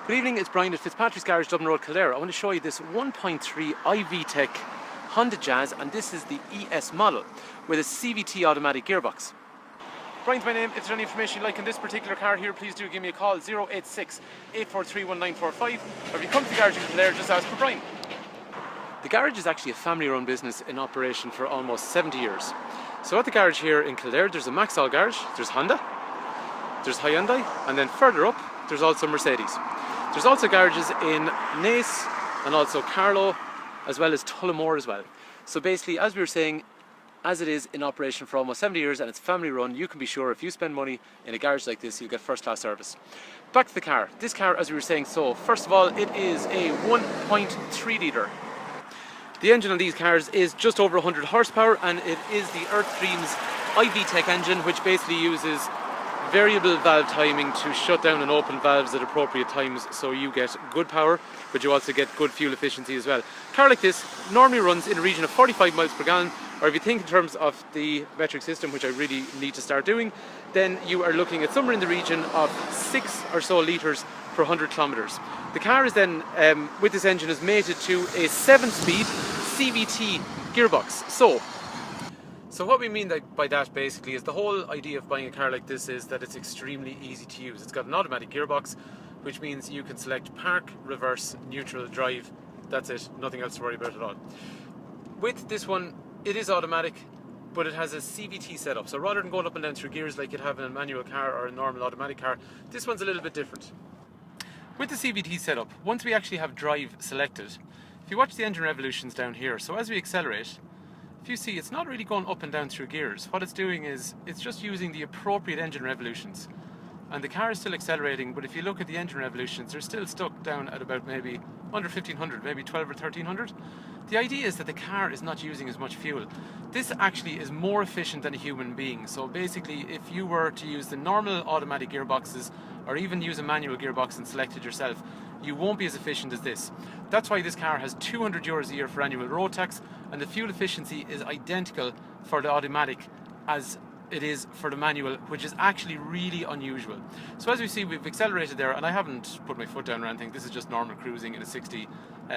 Good evening, it's Brian at Fitzpatrick's Garage, Dublin Road, Kildare. I want to show you this 1.3 ESi-VTEC Honda Jazz, and this is the ES model with a CVT automatic gearbox. Brian's my name. If there's any information you'd like on this particular car here, please do give me a call, 086 843 1945, or if you come to the garage in Kildare, just ask for Brian. The garage is actually a family-run business in operation for almost 70 years. So at the garage here in Kildare, there's a Maxall garage, there's Honda, there's Hyundai, and then further up, there's also Mercedes. There's also garages in Naas and also Carlow, as well as Tullamore as well. So basically, as we were saying, as it is in operation for almost 70 years and it's family run, you can be sure if you spend money in a garage like this, you'll get first class service. Back to the car. This car, as we were saying, so first of all, it is a 1.3 litre. The engine on these cars is just over 100 horsepower, and it is the Earthstream's ESi-VTEC engine, which basically uses variable valve timing to shut down and open valves at appropriate times, so you get good power, but you also get good fuel efficiency as well. A car like this normally runs in a region of 45 miles per gallon, or if you think in terms of the metric system, which I really need to start doing, then you are looking at somewhere in the region of 6 or so litres per 100 kilometres. The car is then, with this engine, is mated to a 7-speed CVT gearbox. So what we mean by that basically is the whole idea of buying a car like this is that it's extremely easy to use. It's got an automatic gearbox, which means you can select park, reverse, neutral, drive. That's it, nothing else to worry about at all. With this one, it is automatic, but it has a CVT setup. So rather than going up and down through gears like you'd have in a manual car or a normal automatic car, this one's a little bit different. With the CVT setup, once we actually have drive selected, if you watch the engine revolutions down here, so as we accelerate, if you see, it's not really going up and down through gears. What it's doing is it's just using the appropriate engine revolutions. And the car is still accelerating, but if you look at the engine revolutions, they're still stuck down at about maybe under 1500, maybe 12 or 1300. The idea is that the car is not using as much fuel. This actually is more efficient than a human being. So basically, if you were to use the normal automatic gearboxes, or even use a manual gearbox and select it yourself, you won't be as efficient as this. That's why this car has 200 euros a year for annual road tax, and the fuel efficiency is identical for the automatic as it is for the manual, which is actually really unusual. So as we see, we've accelerated there, and I haven't put my foot down or anything. This is just normal cruising in a 60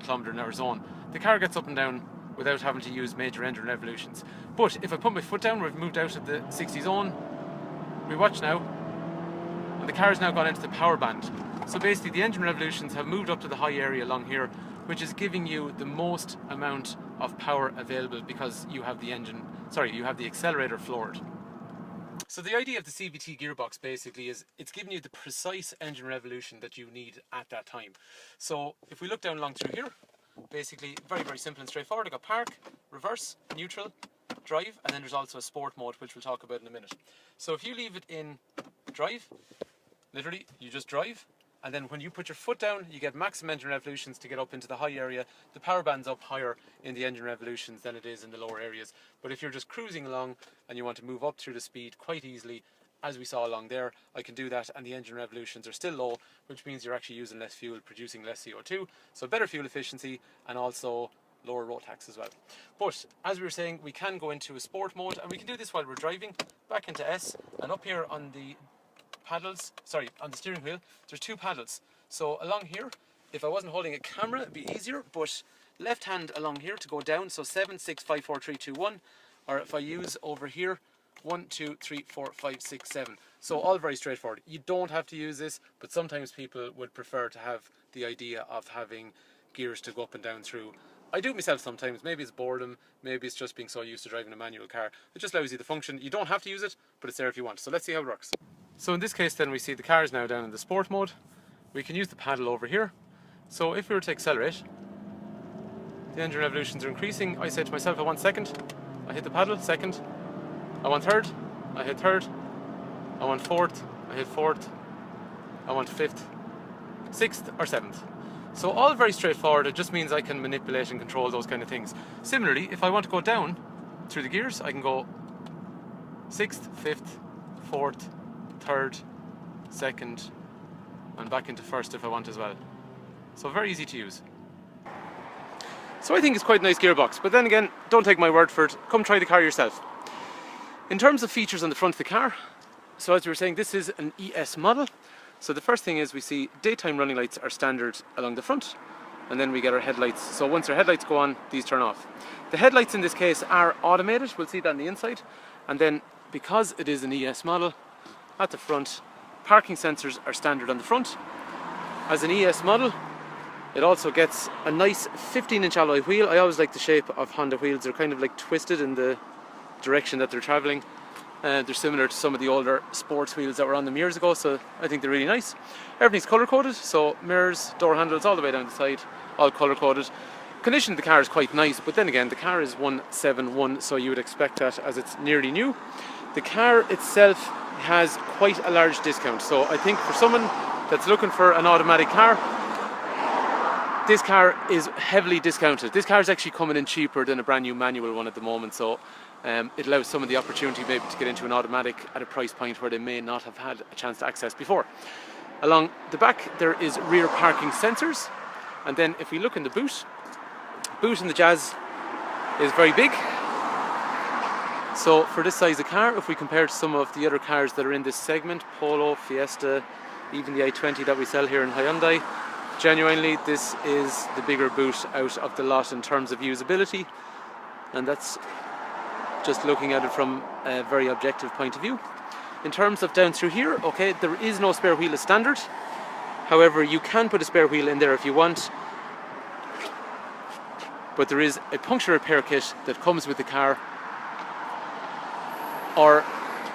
kilometre an hour zone. The car gets up and down without having to use major engine revolutions. But if I put my foot down, we've moved out of the 60 zone, we watch now, and the car has now gone into the power band. So basically the engine revolutions have moved up to the high area along here, which is giving you the most amount of power available because you have the accelerator floored. So the idea of the CVT gearbox basically is it's giving you the precise engine revolution that you need at that time. So if we look down along through here, basically very, very simple and straightforward. I've got park, reverse, neutral, drive, and then there's also a sport mode, which we'll talk about in a minute. So if you leave it in drive, literally you just drive, and then when you put your foot down, you get maximum engine revolutions to get up into the high area. The power band's up higher in the engine revolutions than it is in the lower areas. But if you're just cruising along and you want to move up through the speed quite easily, as we saw along there, I can do that, and the engine revolutions are still low, which means you're actually using less fuel, producing less CO2. So better fuel efficiency and also lower road tax as well. But as we were saying, we can go into a sport mode, and we can do this while we're driving, back into S, and up here on the paddles, on the steering wheel, there's 2 paddles. So along here, if I wasn't holding a camera, it'd be easier, but left hand along here to go down, so 7, 6, 5, 4, 3, 2, 1, or if I use over here, 1, 2, 3, 4, 5, 6, 7. So all very straightforward. You don't have to use this, but sometimes people would prefer to have the idea of having gears to go up and down through. I do it myself sometimes. Maybe it's boredom, maybe it's just being so used to driving a manual car. It just allows you the function. You don't have to use it, but it's there if you want. So let's see how it works. So in this case then, we see the car is now down in the sport mode. We can use the paddle over here. So if we were to accelerate, the engine revolutions are increasing. I say to myself, I want second. I hit the paddle, second. I want third. I hit third. I want fourth. I hit fourth. I want fifth, sixth or seventh. So all very straightforward. It just means I can manipulate and control those kind of things. Similarly, if I want to go down through the gears, I can go sixth, fifth, fourth, third, second, and back into first if I want as well. So very easy to use. So I think it's quite a nice gearbox, but then again, don't take my word for it. Come try the car yourself. In terms of features on the front of the car, so as we were saying, this is an ES model. So the first thing is we see daytime running lights are standard along the front, and then we get our headlights. So once our headlights go on, these turn off. The headlights in this case are automated, we'll see that on the inside. And then because it is an ES model, at the front, parking sensors are standard on the front. As an ES model, it also gets a nice 15-inch alloy wheel. I always like the shape of Honda wheels. They're kind of like twisted in the direction that they're travelling. They're similar to some of the older sports wheels that were on them years ago, so I think they're really nice. Everything's colour coded, so mirrors, door handles all the way down the side, all colour coded. Condition of the car is quite nice, but then again the car is 171, so you would expect that as it's nearly new. The car itself has quite a large discount, so I think for someone that's looking for an automatic car, this car is heavily discounted. This car is actually coming in cheaper than a brand new manual one at the moment, so it allows some of the opportunity maybe to get into an automatic at a price point where they may not have had a chance to access before. Along the back there is rear parking sensors, and then if we look in the boot in the Jazz is very big. So for this size of car, if we compare to some of the other cars that are in this segment, Polo, Fiesta, even the i20 that we sell here in Hyundai, genuinely this is the bigger boot out of the lot in terms of usability, and that's just looking at it from a very objective point of view. In terms of down through here, okay, there is no spare wheel as standard. However, you can put a spare wheel in there if you want, but there is a puncture repair kit that comes with the car, or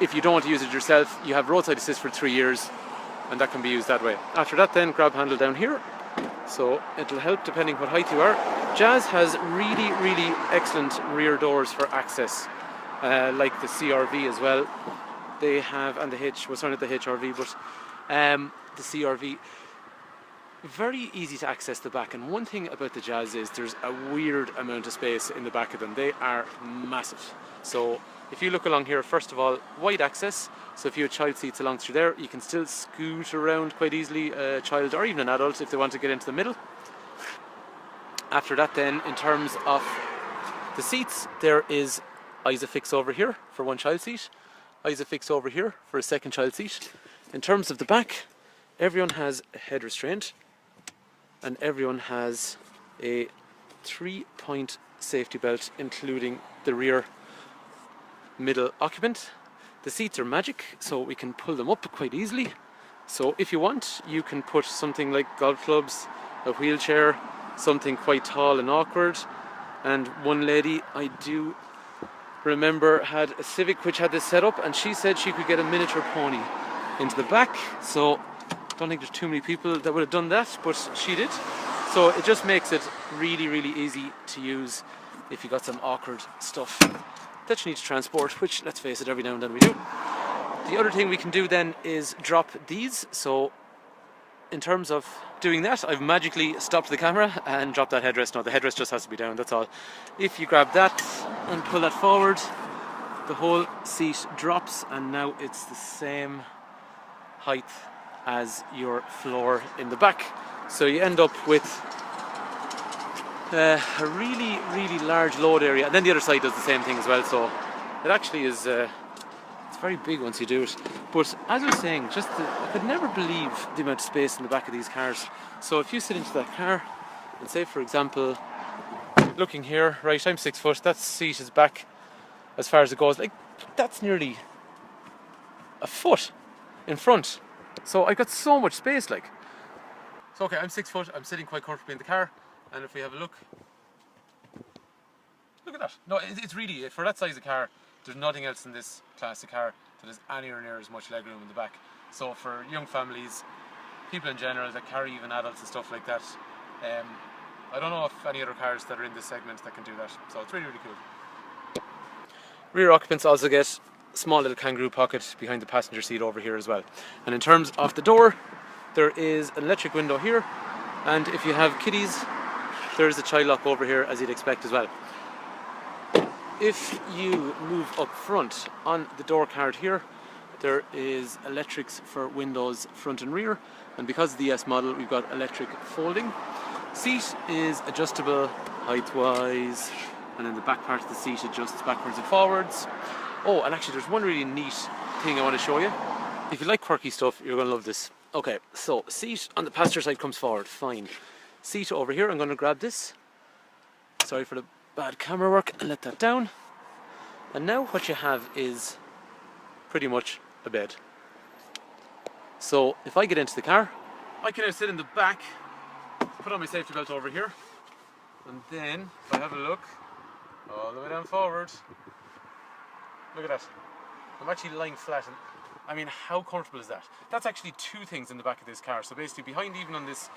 if you don't want to use it yourself, you have roadside assist for 3 years, and that can be used that way. After that then, grab handle down here, so it'll help depending what height you are. Jazz has really excellent rear doors for access, like the CRV as well. They have, and the the HRV, but the CRV, very easy to access the back. And one thing about the Jazz is there's a weird amount of space in the back of them. They are massive. So if you look along here, first of all, wide access. So if you have child seats along through there, you can still scoot around quite easily, a child or even an adult if they want to get into the middle. After that then, in terms of the seats, there is ESi-VTEC over here for one child seat, ESi-VTEC over here for a second child seat. In terms of the back, everyone has a head restraint, and everyone has a 3-point safety belt, including the rear middle occupant. The seats are magic, so we can pull them up quite easily. So if you want, you can put something like golf clubs, a wheelchair, something quite tall and awkward. And one lady I do remember had a Civic which had this set up, and she said she could get a miniature pony into the back. So I don't think there's too many people that would have done that, but she did. So it just makes it really easy to use if you got some awkward stuff that you need to transport, which, let's face it, every now and then we do. The other thing we can do then is drop these. So in terms of doing that, I've magically stopped the camera and dropped that headrest. No, the headrest just has to be down, that's all. If you grab that and pull that forward, the whole seat drops, and now it's the same height as your floor in the back. So you end up with a really large load area, and then the other side does the same thing as well. So it actually is it's very big once you do it. But as I was saying, I could never believe the amount of space in the back of these cars. So if you sit into that car and say, for example, looking here, right, I'm 6 foot, that seat is back as far as it goes, like that's nearly a foot in front. So I got so much space, like. So okay, I'm 6 foot, I'm sitting quite comfortably in the car, and if we have a look at that. No, it's really, for that size of car, there's nothing else in this classic car that has anywhere near as much legroom in the back. So for young families, people in general that carry even adults and stuff like that, I don't know if any other cars that are in this segment that can do that. So it's really cool. Rear occupants also get a small little kangaroo pocket behind the passenger seat over here as well. And in terms of the door, there is an electric window here, and if you have kiddies, there's a child lock over here, as you'd expect as well. If you move up front on the door card here, there is electrics for windows front and rear, and because of the ES model, we've got electric folding. Seat is adjustable height-wise, and then the back part of the seat adjusts backwards and forwards. Oh, and actually there's one really neat thing I want to show you. If you like quirky stuff, you're going to love this. Okay, so seat on the passenger side comes forward, fine. Seat over here, I'm going to grab this. Sorry for the bad camera work, and let that down. And now what you have is pretty much a bed. So if I get into the car, I can now sit in the back, put on my safety belt over here, and then if I have a look all the way down forward, look at that. I'm actually lying flat, and I mean, how comfortable is that? That's actually two things in the back of this car. So basically behind, even on this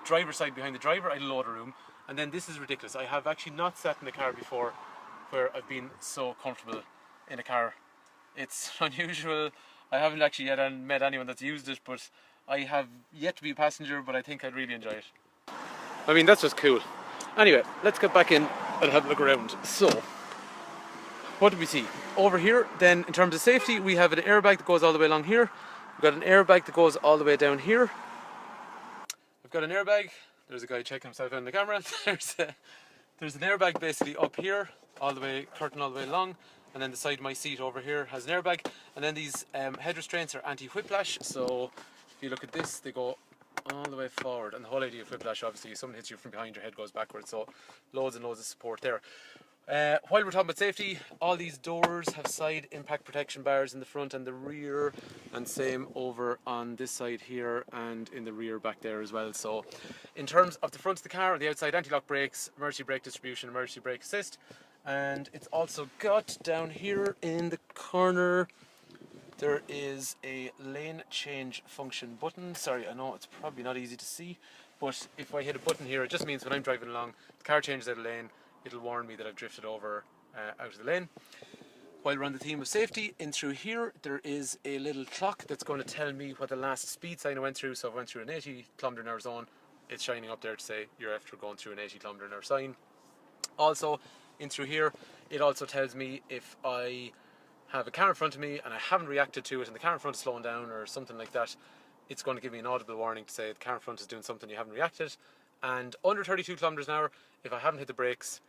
driver's side behind the driver, I had a load of room. And then this is ridiculous. I have actually not sat in a car before where I've been so comfortable in a car. It's unusual. I haven't actually yet met anyone that's used it, but I have yet to be a passenger, but I think I'd really enjoy it. I mean, that's just cool. Anyway, let's get back in and have a look around. So, what do we see? Over here, then, in terms of safety, we have an airbag that goes all the way along here. We've got an airbag that goes all the way down here. We've got an airbag. There's a guy checking himself out on the camera. There's an airbag basically up here, all the way, curtain all the way along. And then the side of my seat over here has an airbag. And then these head restraints are anti-whiplash. So if you look at this, they go all the way forward. And the whole idea of whiplash, obviously, if someone hits you from behind, your head goes backwards. So loads and loads of support there. While we're talking about safety, all these doors have side impact protection bars in the front and the rear, and same over on this side here and in the rear back there as well. So in terms of the front of the car, on the outside, anti-lock brakes, emergency brake distribution, emergency brake assist, and it's also got down here in the corner, there is a lane change function button. Sorry, I know it's probably not easy to see, but if I hit a button here, it just means when I'm driving along, the car changes out of lane, it'll warn me that I've drifted over out of the lane. While we're on the theme of safety, in through here there is a little clock that's going to tell me what the last speed sign I went through. So if I went through an 80 km/h zone, it's shining up there to say you're after going through an 80 km/h sign. Also, in through here, it also tells me if I have a car in front of me and I haven't reacted to it and the car in front is slowing down or something like that, it's going to give me an audible warning to say the car in front is doing something you haven't reacted. And under 32 km/h, if I haven't hit the brakes,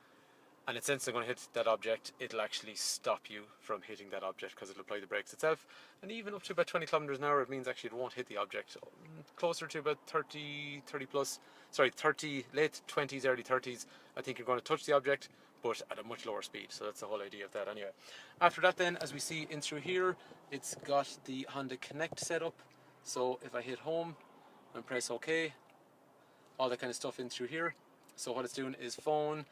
and it senses I'm going to hit that object, it'll actually stop you from hitting that object because it'll apply the brakes itself. And even up to about 20 km/h, it means actually it won't hit the object. Closer to about 30 plus, sorry, 30, late 20s, early 30s, I think you're going to touch the object, but at a much lower speed. So that's the whole idea of that anyway. After that then, as we see in through here, it's got the Honda Connect setup. So if I hit home and press OK, all that kind of stuff in through here. So what it's doing is phone,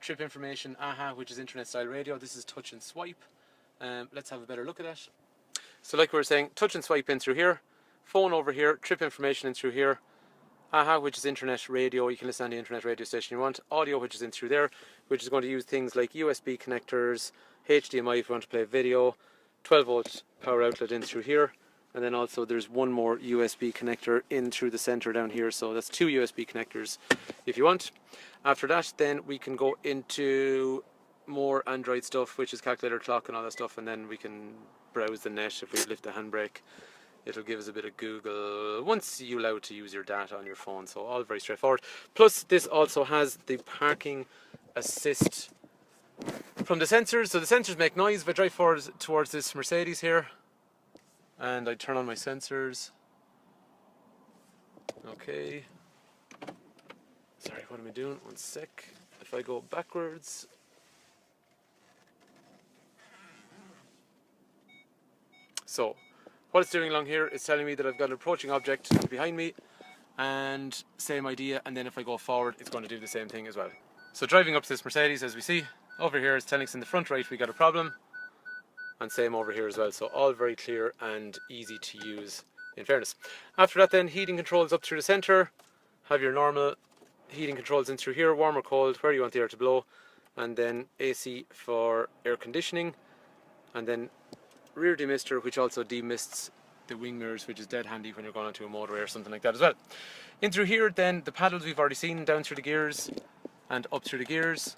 trip information, AHA, which is internet style radio. This is touch and swipe. Let's have a better look at that. So like we were saying, touch and swipe in through here, phone over here, trip information in through here, AHA, which is internet radio. You can listen on the internet radio station you want. Audio, which is in through there, which is going to use things like USB connectors, HDMI if you want to play video, 12 volt power outlet in through here. And then also there's one more USB connector in through the center down here, so that's two USB connectors if you want. After that then we can go into more Android stuff, which is calculator, clock and all that stuff, and then we can browse the net. If we lift the handbrake, it'll give us a bit of Google once you allow it to use your data on your phone, so all very straightforward. Plus this also has the parking assist from the sensors. So the sensors make noise. If I drive forward towards this Mercedes here and I turn on my sensors, okay, sorry, what am I doing? One sec. If I go backwards, so what it's doing along here is telling me that I've got an approaching object behind me, and same idea, and then if I go forward it's going to do the same thing as well. So driving up to this Mercedes, as we see over here, it's telling us in the front right we got a problem, and same over here as well. So all very clear and easy to use in fairness. After that then, heating controls up through the centre. Have your normal heating controls in through here, warm or cold, where you want the air to blow, and then AC for air conditioning, and then rear demister, which also demists the wing mirrors, which is dead handy when you're going onto a motorway or something like that as well. In through here then, the paddles we've already seen, down through the gears and up through the gears.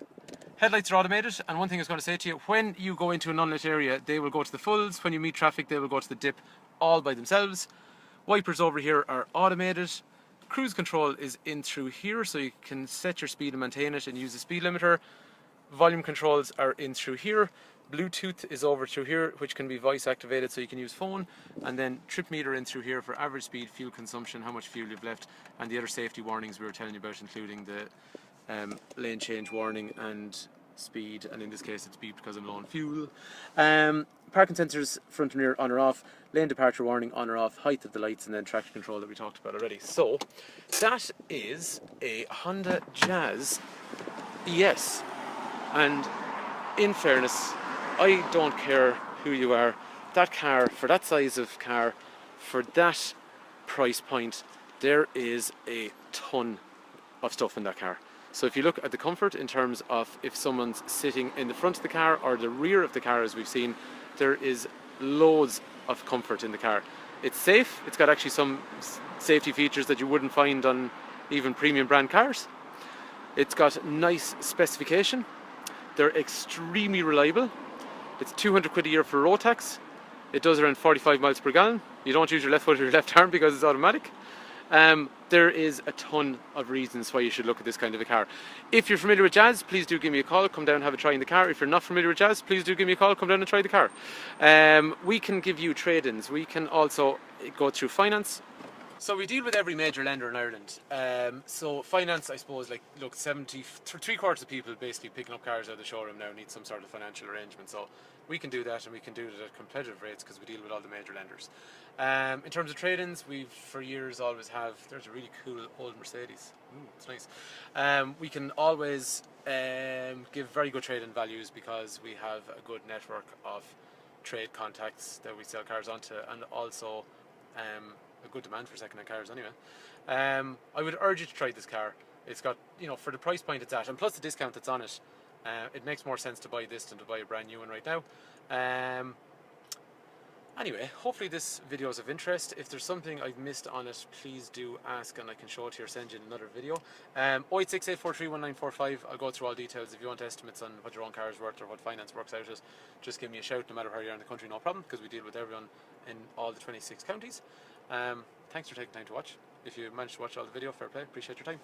Headlights are automated, and one thing I was going to say to you, when you go into an unlit area, they will go to the fulls. When you meet traffic, they will go to the dip all by themselves. Wipers over here are automated. Cruise control is in through here, so you can set your speed and maintain it and use the speed limiter. Volume controls are in through here. Bluetooth is over through here, which can be voice activated, so you can use phone, and then trip meter in through here for average speed, fuel consumption, how much fuel you've left, and the other safety warnings we were telling you about, including the lane change warning and speed, and in this case it's speed because I'm low on fuel. Parking sensors front and rear on or off, lane departure warning on or off, height of the lights, and then traction control that we talked about already. So that is a Honda Jazz ES, and in fairness, I don't care who you are, that car, for that size of car, for that price point, there is a ton of stuff in that car. So if you look at the comfort in terms of if someone's sitting in the front of the car or the rear of the car, as we've seen, there is loads of comfort in the car. It's safe, it's got actually some safety features that you wouldn't find on even premium brand cars. It's got nice specification, they're extremely reliable. It's 200 quid a year for road tax. It does around 45 miles per gallon. You don't use your left foot or your left arm because it's automatic. There is a ton of reasons why you should look at this kind of a car. If you're familiar with Jazz, please do give me a call, come down and have a try in the car. If you're not familiar with Jazz, please do give me a call, come down and try the car. We can give you trade-ins. We can also go through finance. So we deal with every major lender in Ireland. So finance, I suppose, like, look, 3/4 of people basically picking up cars out of the showroom now need some sort of financial arrangement. So we can do that, and we can do it at competitive rates because we deal with all the major lenders. In terms of trade-ins, we've for years always have, there's a really cool old Mercedes. Ooh, it's nice. We can always give very good trade-in values because we have a good network of trade contacts that we sell cars onto, and also a good demand for second-hand cars anyway. I would urge you to try this car. It's got, you know, for the price point it's at, and plus the discount that's on it, it makes more sense to buy this than to buy a brand new one right now. Anyway, hopefully this video is of interest. If there's something I've missed on it, please do ask and I can show it to you or send you another video. 086 843 1945. I'll go through all details. If you want estimates on what your own car is worth or what finance works out as, just give me a shout, no matter where you are in the country, no problem, because we deal with everyone in all the 26 counties. Thanks for taking time to watch. If you managed to watch all the video, fair play, appreciate your time.